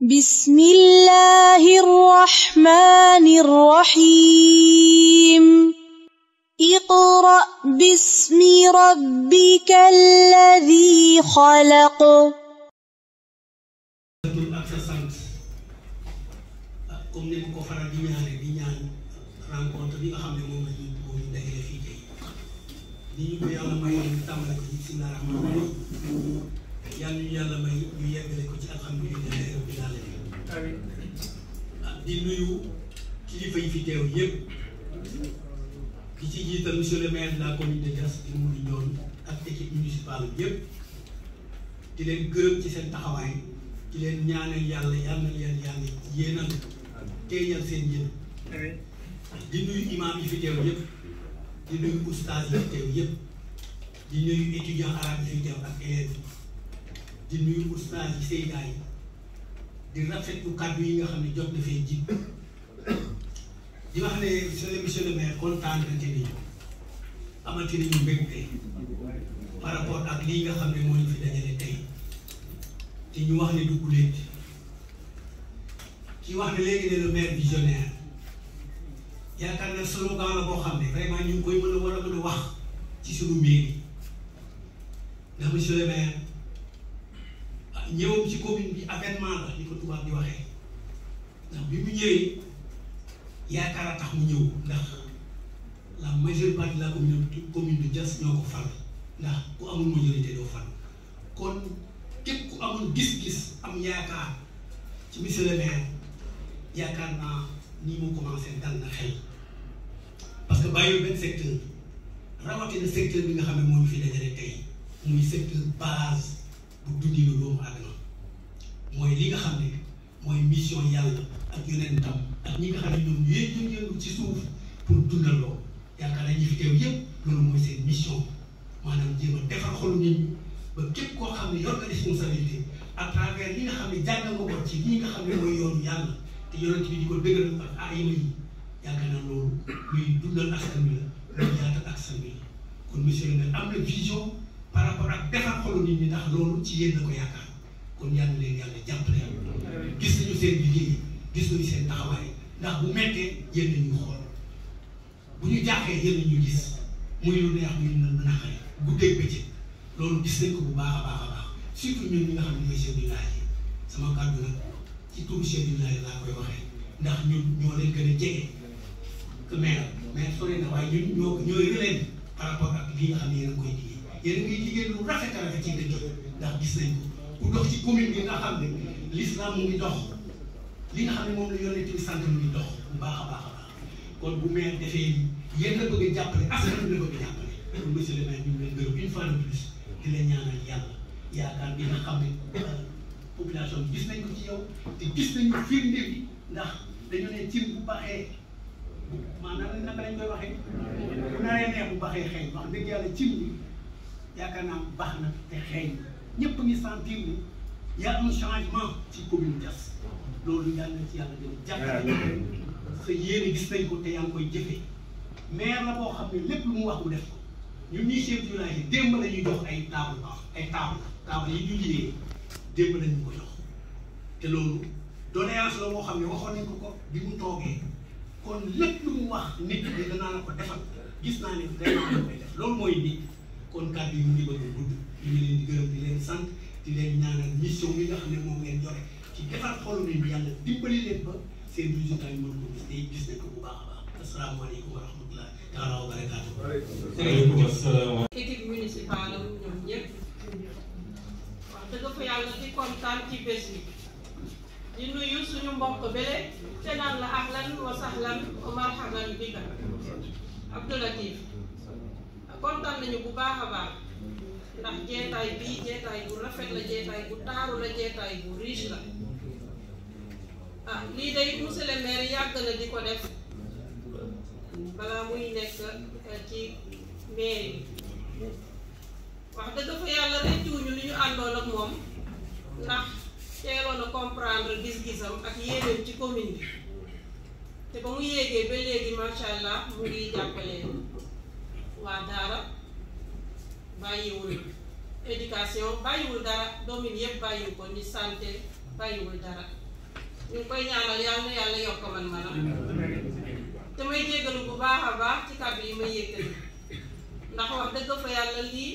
بسم الله الرحمن الرحيم اقرأ باسم ربك الذي خلق. ak sa sant comme ni ko faral di ñaanee di ñaan rencontre bi nga xam ne moom la ñu dajale fii tey ni ñu ko yàlla may ñu tàmbale ko ci bismillah rahmaan rahim yàlla ñu yàlla may ñu yeggale ko ci alhamdulillahi rabbil alamin di nuyu kilifa yi fi teew yëpp di ci jiital monsieur le maire de la commune de Diass di Modou Ndione ak équipe municipale yëpp di leen gërëm ci seen taxawaay di leen ñaanal yàlla yal na leen yàlla yéenal teeyal seen yéen di nuyu imam yi fi teew yëpp di nuyu oustaz yi fi teew yëpp di nuyu étudiant arabe yi fi teew ak élèves di nuyu oustaz yi seydaa yi di rafetlu kàddu yi nga xam ne jot dafay jib di wax ne monsieur le maire kontaan nañu ni amati nañu mbégte par rapport ak lii nga xam ne moo ñu fi dajale tey te ñu wax ne du guléet ki wax ne léegi ne le maire visionnaire yaakaar na slogan la boo xam ne vraiment ñu ngi koy mën a wax ci suñu mairie ndax monsieur le maire ñëwam ci commune bi avènement la li ko tubaab di waxee ndax bi mu ñëwee yaakaar a tax mu ñëw ndax la majeure partie de la commune de Diass ñoo ko fal ndax ku amul majorité doo fal kon képp ku amul gis-gis am yaakaar ci monsieur le maire yaakaar naa ni mu commencé dal na xel parce que bàyyiwul benn secteur rawatina secteur bi nga xam ne moo ñu fi dajale tey muy secteur base bu dundinu doomu àdduna mooy li nga xam ne mooy mission yàlla ak yonentam ak ñi nga xam ne ñoom ñooy yëngu ci suuf pour dundal loo yaakaar naa ñi fi teew yëpp loolu mooy seen mission maanaam jéem a defar xolu nit ñi ba képp koo xam ne yor nga responsabilité à travers li nga xam ne jàng nga ko ci lii nga xam ne mooy yoonu yàlla te yonent bi di ko dëgëral ak ayima yi yaakaar naa loolu luy dundal askan bi la luy yaatal askan bi la kon monsieur le maire am na vision par rapport ak defar xolu nit ñi ndax loolu ci yéen la ko yaakaar kon yàlla leen yàlla jàppale gis nañu seen liggéey gis nañu seen taxawaay ndax bu mettee yéen nañu xool bu ñu jàppee yéen nañu gis muy lu neex muy lu naqari guddeeg bëccëg loolu gis nañ ko bu baax a baax surtout ñun ñi nga xam ne ñooy chef du village yi sama kàddu nag ci turu chef du village laa koy waxee ndax ñun ñoo leen gën a jege que maire sori na waaye ñun ñooy relais par rapport ak lii nga xam ne yéen a koy liggéey yéen a ngi liggéey lu rafet a rafet ci dëkk ndax gis nañ ko ku dox ci commune bi nga xam ne l'islam mu ngi dox li nga xam ne moom la yonent bi sant mu ngi dox bu baax a baax kon bu maire defee yéen la bëgg a jàppale askan bi la bëgg a jàppale kon monsieur le maire ñu ngi leen gërëm une fois de plus di leen ñaanal yàlla yaakaar bi nga xam ne population bi gis nañ ko ci yow te gis nañu firnde bi ndax dañu ne cin bu baaxee maanaam naka lañ koy waxee bu naree neex bu baaxee xeeñ wax dëgg yàlla cin bi yaakaar naa baax na te xeeñ ñëpp ngi sentir ni y a un changement ci commune Diass loolu yàlla na ci yàlla gën a jàppale sa yéene gis nañ ko te yaa ngi koy jëfee maire la boo xam ne lépp lu mu wax mu def ko ñun ñii chef du village yi démb la ñuy jox ay table yi ñu liggéey démb la ñu ko jox te loolu doléance la moo xam ne waxoon nañ ko bi mu toogee kon lépp lu mu wax nit ñi danaa la ko defal gis naa ne vraiment la koy def loolu mooy nit kon kàddu yi mu ngi bëgg a gudd ñu ngi leen di gërëm di leen sant di leen ñaanal mission bi nga xam ne moom ngeen joxe ci defar xolu nit ñi yàlla dimbali leen ba seen résultat yi mën ko gis te gis nañ ko bu baax a baax asalaamaaleykum wa rahmatulah taala wa barakaatu. équipe municipale ñoom ñëpp wax dëgg fa yàlla di kontaan ci bés bi di nuyu suñu mbokk bële te naan la ahlan wa sahlan wa marhaban bika Abdoulatif kontaan nañu bu baax a baax ndax jeetaay bii jeetaay bu rafet la jeetaay bu taaru la jeetaay bu riche la lii day monsieur le maire yàgg na di ko def balaa muy nekk ci mairie wax dëgg fa yàlla rëccuwuñu li ñu àndoon ak moom ndax teeloon a comprendre gis-gisam ak yéeneem ci commune bi te ba mu yéegee ba léegi macha allah mu ngi jàppale waa daara bàyyiwul éducation bàyyiwul dara domaine yëpp bàyyiwu ko ni santé bàyyiwul dara ñu ngi koy ñaanal yàlla na yàlla yokk man-manam te may jéggalu bu baax a baax ci kàddu yi may yëkkati ndax wax dëgg fa yàlla lii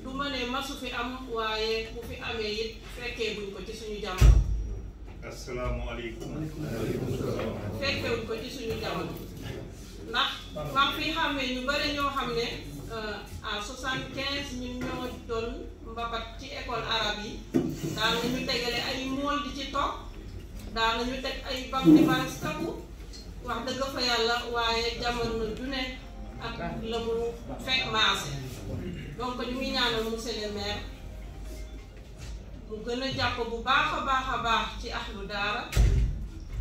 du ma ne masu fi am waaye bu fi amee it fekkee buñ ko ci suñu jamono. asalaamaaleykum. fekkewuñ ko ci suñu jamono ndax maa ngi fi xamee ñu bari ñoo xam ne à 75 ñun ñoo doon mbabat ci école arabe yi daan nañu tegale ay mool di ci toog daan nañu teg ay bam di barastabu wax dëgg fa yàlla waaye jamono du ne ak la mu fekk maase donc ñu ngi ñaanal monsieur le maire mu gën a jàpp bu baax a baax ci ahlu daara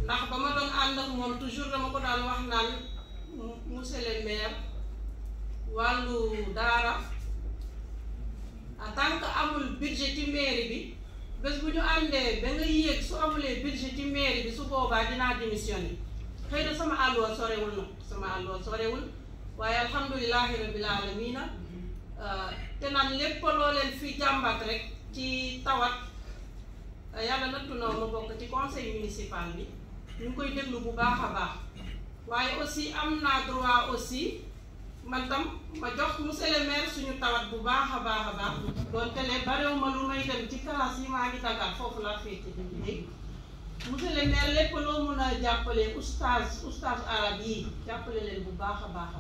ndax ba ma doon ànd ak moom toujours dama ko daan wax naan monsieur le maire wàllu daara en tant que amul budget ci mairie bi bés bu ñu àndee ba nga yéeg su amulee budget ci mairie bi su boobaa dinaa démissionner xëy na sama àlluwa sorewul waaye alhamdulilahi rabbil alamina te naan lépp loo leen fi jàmbat rek ci tawat yàlla nattu na ma bokk ci conseil municipal bi ñu ngi koy déglu bu baax a baax waaye aussi am naa droit aussi man tam ma jox monsieur le maire suñu tawat bu baax a baax doonte ne barewuma lu may dem ci classe yi maa ngi tàggat foofu laa féete di liggéey monsieur le maire lépp loo mun a jàppale oustaz arabe yi jàppale leen bu baax a baax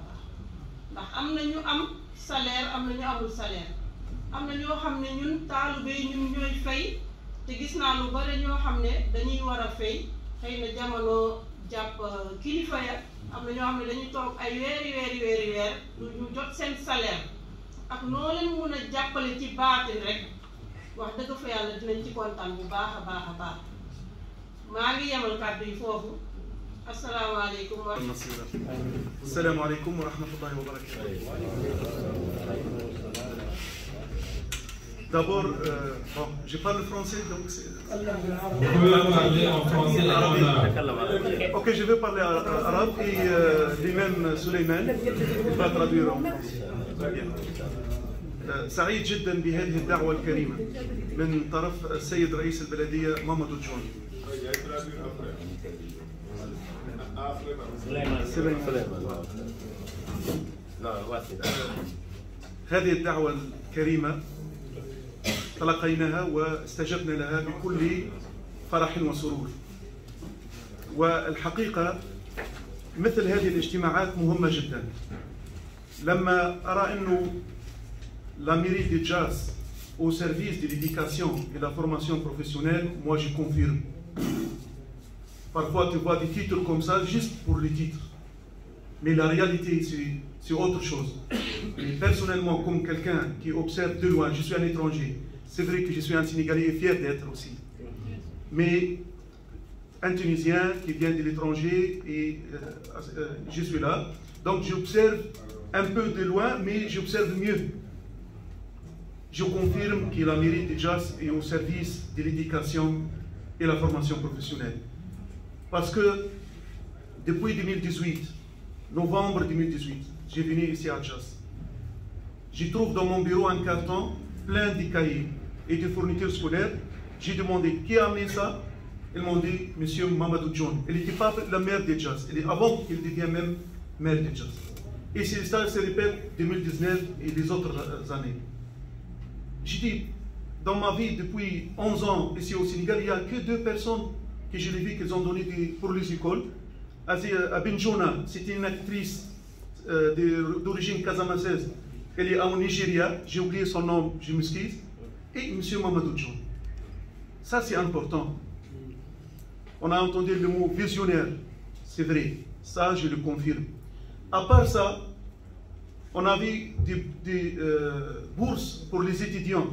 ndax am na ñu am salaire am na ñu amul salaire am na ñoo xam ne ñun taalibe yi ñun ñooy fay te gis naa lu bari ñoo xam ne dañuy war a fay xëy na jamono jàpp kilifa ya am na ñoo xam ne dañuy toog ay weer ñu jot seen salaire ak noo leen mun a jàppale ci baatin rek wax dëgg fa yàlla dinañ ci kontaan bu baax a baax maa ngi yemal kàddu yi foofu asalaamaaleykum wa rahmatullahi wa barakatuh. D'abord, bon, je parle français, donc c'est... Vous pouvez parler en français et en arabe. Ok, je vais parler arabe et l'imam Souleymane va traduire en français. Très bien. سعيد جدا بهذه الدعوة الكريمة من طرف السيد رئيس البلدية مامادو جون. هذه الدعوة الكريمة تلقيناها واستجبنا لها بكل فرح وسرور. والحقيقة مثل هذه الاجتماعات مهمة جدا. لما أرى أنه la mairie de Diass au service de l'éducation et de la formation professionnelle, moi je confirme. Parfois tu vois des titres comme ça juste pour les titres. Mais la réalité c'est autre chose. Et personnellement, comme quelqu'un qui observe de loin, je suis un étranger. C'est vrai que je suis un Sénégalais et fier d'être aussi. Mais un Tunisien qui vient de l'étranger et je suis là. Donc j'observe un peu de loin, mais j'observe mieux. Je confirme que la mairie de Diass est au service de l'éducation et la formation professionnelle. Parce que depuis 2018, novembre 2018, j'ai venu ici à Diass. Je trouve dans mon bureau un carton plein de cahiers et de fournitures scolaires. J'ai demandé qui a amené ça. Ils m'ont dit Monsieur Mamadou John. Il n'était pas la maire de Diass. Il est avant qu'il devienne même maire de Diass. Et ça se répète 2019 et les autres années. J'ai dit, dans ma vie, depuis 11 ans, ici au Sénégal, il n'y a que 2 personnes que je l'ai vu qu'ils ont donné pour les écoles. Abin Jona, c'était une actrice d'origine casamançaise. Elle est au Nigeria, j'ai oublié son nom, je m'excuse. Et M. Mamadou John. Ça, c'est important. On a entendu le mot visionnaire, c'est vrai. Ça, je le confirme. À part ça, on a vu des bourses pour les étudiants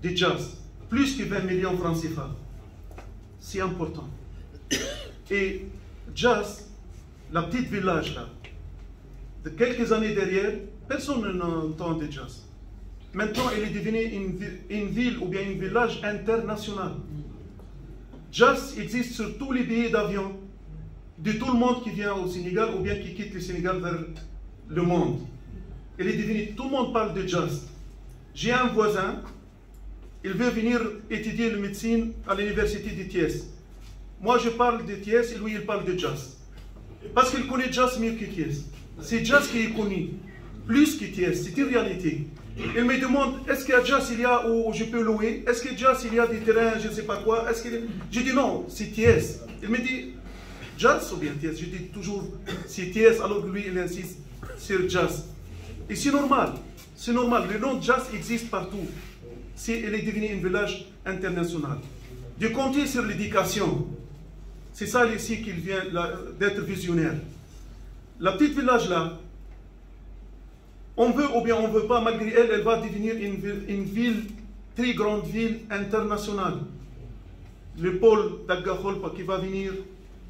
de Diass, plus que 20 millions francs CFA. C'est important. Et Diass, la petite village là, de quelques années derrière, personne n'entend de Diass. Maintenant, elle est devenue une ville ou bien un village international. Diass existe sur tous les billets d'avion de tout le monde qui vient au Sénégal ou bien qui quitte le Sénégal vers le monde. Elle est devenue, tout le monde parle de Diass. J'ai un voisin, il veut venir étudier la médecine à l'université de Thiès. Moi, je parle de Thiès et lui, il parle de jazz. Parce qu'il connaît jazz mieux que Thiès. C'est jazz qui est connu, plus que Thiès, c'est une réalité. Il me demande, est-ce qu'il y a jazz, il y a où je peux louer? Est-ce que jazz, il y a des terrains, je ne sais pas quoi? Je dis non, c'est Thiès. Il me dit, jazz ou bien Thiès? Je dis toujours, c'est Thiès, alors que lui, il insiste sur jazz. Et c'est normal, le nom de jazz existe partout. Il est devenu un village international. De compter sur l'éducation, c'est ça ici qu'il vient d'être visionnaire. La petite village là, on veut ou bien on ne veut pas, malgré elle, elle va devenir une ville, très grande ville internationale. Le pôle d'Agga-Kholpa qui va venir,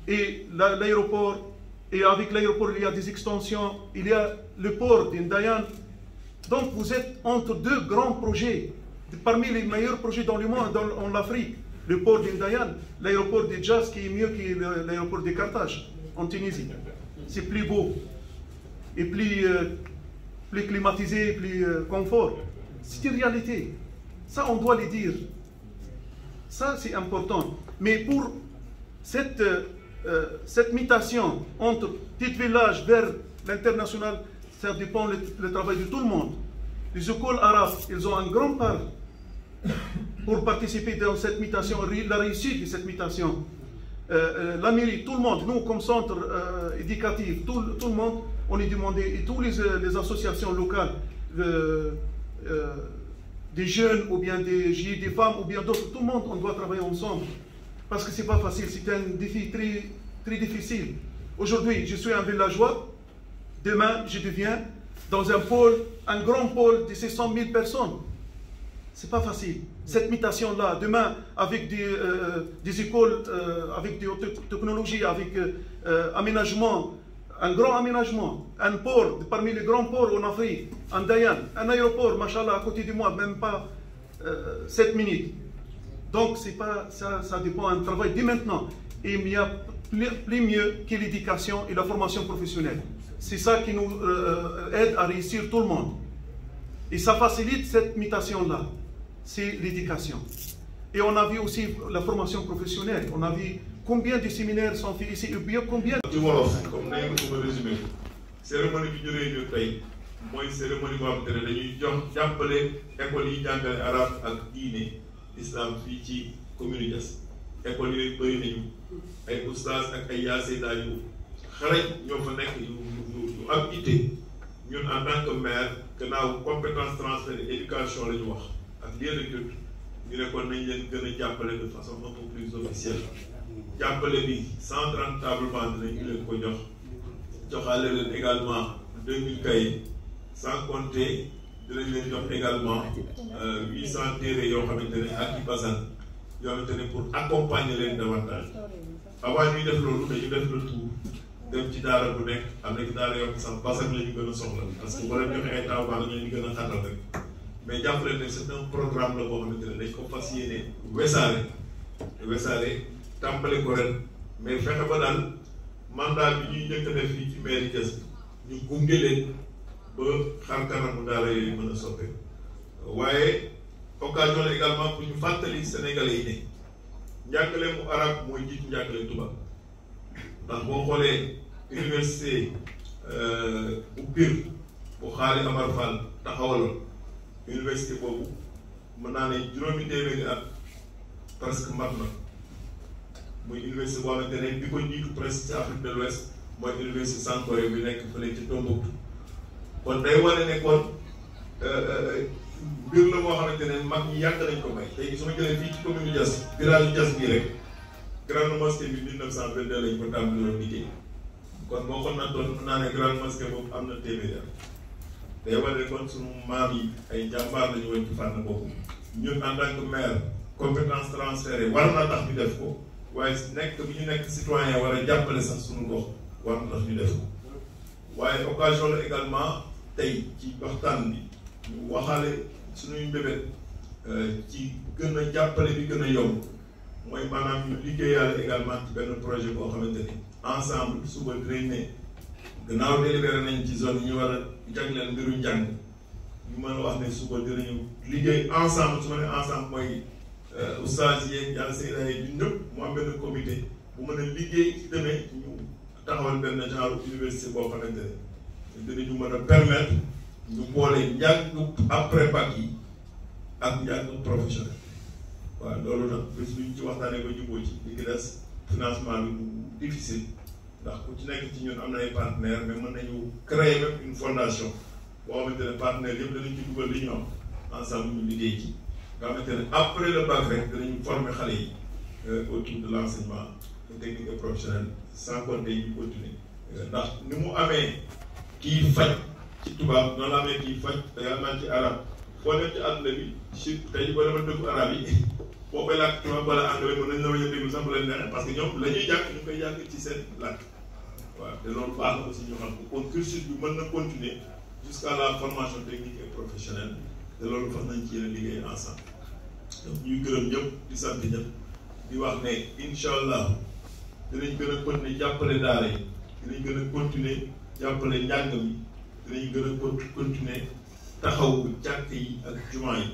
et l'aéroport, et avec l'aéroport il y a des extensions, il y a le port d'Indayan. Donc vous êtes entre deux grands projets, parmi les meilleurs projets dans le monde, en Afrique. Le port d'Indayan, l'aéroport de Jazz qui est mieux que l'aéroport de Carthage, en Tunisie. C'est plus beau, et plus climatisé, plus confort. C'est une réalité. Ça, on doit le dire. Ça, c'est important. Mais pour cette mutation entre petit village vers l'international, ça dépend du travail de tout le monde. Les écoles arabes, ils ont un grand part pour participer dans cette mutation, la réussite de cette mutation. La mairie, tout le monde, nous comme centre éducatif, tout le monde, on est demandé, et toutes les associations locales, des jeunes ou bien des femmes ou bien d'autres, tout le monde, on doit travailler ensemble. Parce que ce n'est pas facile, c'est un défi très, très difficile. Aujourd'hui, je suis un villageois, demain, je deviens dans un grand pôle de 600 000 personnes. Ce n'est pas facile. Cette mutation-là, demain, avec des écoles, avec des hautes technologies, avec aménagement, un grand aménagement, un port, parmi les grands ports en Afrique, Andayan, un aéroport, machallah, à côté de moi, même pas 7 minutes. Donc, ça dépend d'un travail dès maintenant. Et il y a plus mieux que l'éducation et la formation professionnelle. C'est ça qui nous aide à réussir tout le monde. Et ça facilite cette mutation-là. C'est l'éducation. Et on a vu aussi la formation professionnelle. On a vu combien de séminaires sont faits ici, et bien combien... ci wolof comme nañ nga ko résumé cérémonie bi ñu réunion tey mooy cérémonie boo xamante ne dañuy jàppale école yi jàngale arabe ak diine islam fii ci commune Diass école yooyu bëri nañu ay oustaz ak ay yaaseda yu xarañ ñoo fa nekk yu am itte ñun en tant que maire gannaaw compétence transfert éducation la ñu wax ak lieu de culte ñu ne kon nañ leen gën a jàppale de façon un peu plus officielle. jàppale bi 130 table banc dinañ leen ko joxaale leen également 2000 cahiers sans compter dinañ leen jox également 800 téere yoo xamante ne ak i basan yoo xamante ne pour accompagner leen davantage avant ñuy def loolu dañu def le tour dem ci daara bu nekk am na ci daara yoo sax basan la ñu gën a soxla parce que boo leen joxee ay table banc la ñu gën a xatal rek mais jàppale ne c'est un programme la boo xamante ne dañ ko fas yéene wesaare tàmbali ko ren mais fexe ba daal mandat bi ñuy njëkk a def fii ci mairie Diass ñu gunge leen ba xar kanamu daara yooyu mën a soppe waaye occasion la également pour ñu fàttali Sénégalais yi ne njàngale mu arab mooy jiitu njàngale tubaab ndax boo xoolee université bu Pire bu Xaali Amar Fall taxawaloon université boobu mën naa ne juróomi téeméeri at presque mat na muy université boo xamante ne bi ko jiitu presque ci Afrique de l'Ouest mooy université Sankore bi nekk fële ci Tombouctou kon day wane ne kon mbir la boo xamante ne mag ñi yàgg nañ ko may tey su ma jëlee fii ci commune Diass village Diass bii rek grande mosquée bi 1922 lañ ko tàmbali liggéey kon boo ko nattoon mën naa ne grande mosquée boobu am na téeméeri at day wane ne kon sunu maam yi ay jàmbaar lañu woon ci fànn boobu ñun en tant que maire compétence transférée war na tax ñu def ko waaye nekk bi ñu nekk citoyen war a jàppale sax suñu gox war na tax ñu def ko waaye occasion la également tey ci waxtaan bi ñu waxaale suñuy mbébét ci gën a jàppale bi gën a yomb mooy maanaam ñu liggéeyaale également ci benn projet boo xamante ni ensemble suba dinañ ne gannaaw délibéré nañ ci zone yi ñu war a jagleel mbiru njàng ñu mën a wax ne suba dinañu liggéey ensemble su ma ne ensemble mooy oustaz yeeg yàlla seydaay yi ñëpp mu am benn comité bu mën a liggéey demee ñu taxawal benn genre université boo xamante ne dinañu mën a permettre ñu boole njàng après bac yi ak njàng professionnel. waaw loolu nag bés bu ñu ci waxtaanee ba jubóo ci li ki des financement bi bu difficile ndax ku ci nekk ci ñun am na ay partenaires mais mën nañu créer même une fondation boo xamante ne partenaires yëpp danañ ci dugal li ñu am ensemble ñu liggéey ci nga xamante ne après le bac rek danañu former xale yi autour de l' enseignement technique et professionnel sans compter ñu continuer ndax ni mu amee kii faj ci tubaab noonu la amee kii faj également ci arab foo dem ci àdduna bi si tey boo demoon dëkku arab yi boo koy làkk tubaab wala anglais mën nañ la bañ a déglu sax bu leen neexee parce que ñoom la ñuy jàng ñu koy jàng ci seen làkk waaw te loolu baax na aussi ñu xam ko kon cursus bi mën na continuer jusqu'à la formation technique et professionnelle te loolu fas nañ ci yéen liggéey ensemble donc ñuy gërëm ñëpp di sant ñëpp di wax ne incha allah dinañ gën a continuer jàppale daara yi dinañ gën a continuer jàppale njàng mi dinañ gën a continuer taxawu jàkk yi ak jumaa yi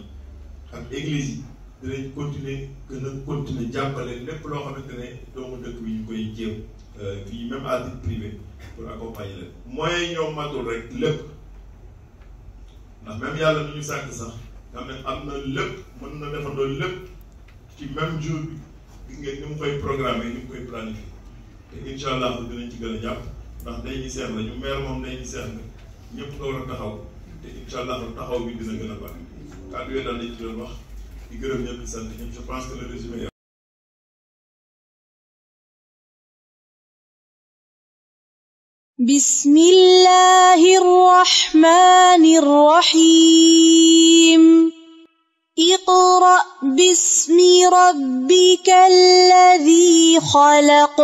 ak église yi dinañ continuer jàppale lépp loo xamante ne doomu dëkk bi ñu koy jéem fii même à titre privé pour accompagner leen moyens ñoom matul rek lépp ndax même yàlla nu ñu sàkk sax nga xam ne am na lépp mën na defandoo lépp ci même jour bi gis ngeen ni mu koy programmer ni mu koy planifier te incha allah dinañ ci gën a jàpp ndax day ñu seex la ñu maire moom day ñu seex la ñëpp nga war a taxaw te incha allah taxaw bi dina gën a baax kàddu yooyu daal lañ ci doon wax di gërëm ñëpp di sant ñëpp je pense que le résumé est. بسم الله الرحمن الرحيم اقرأ باسم ربك الذي خلق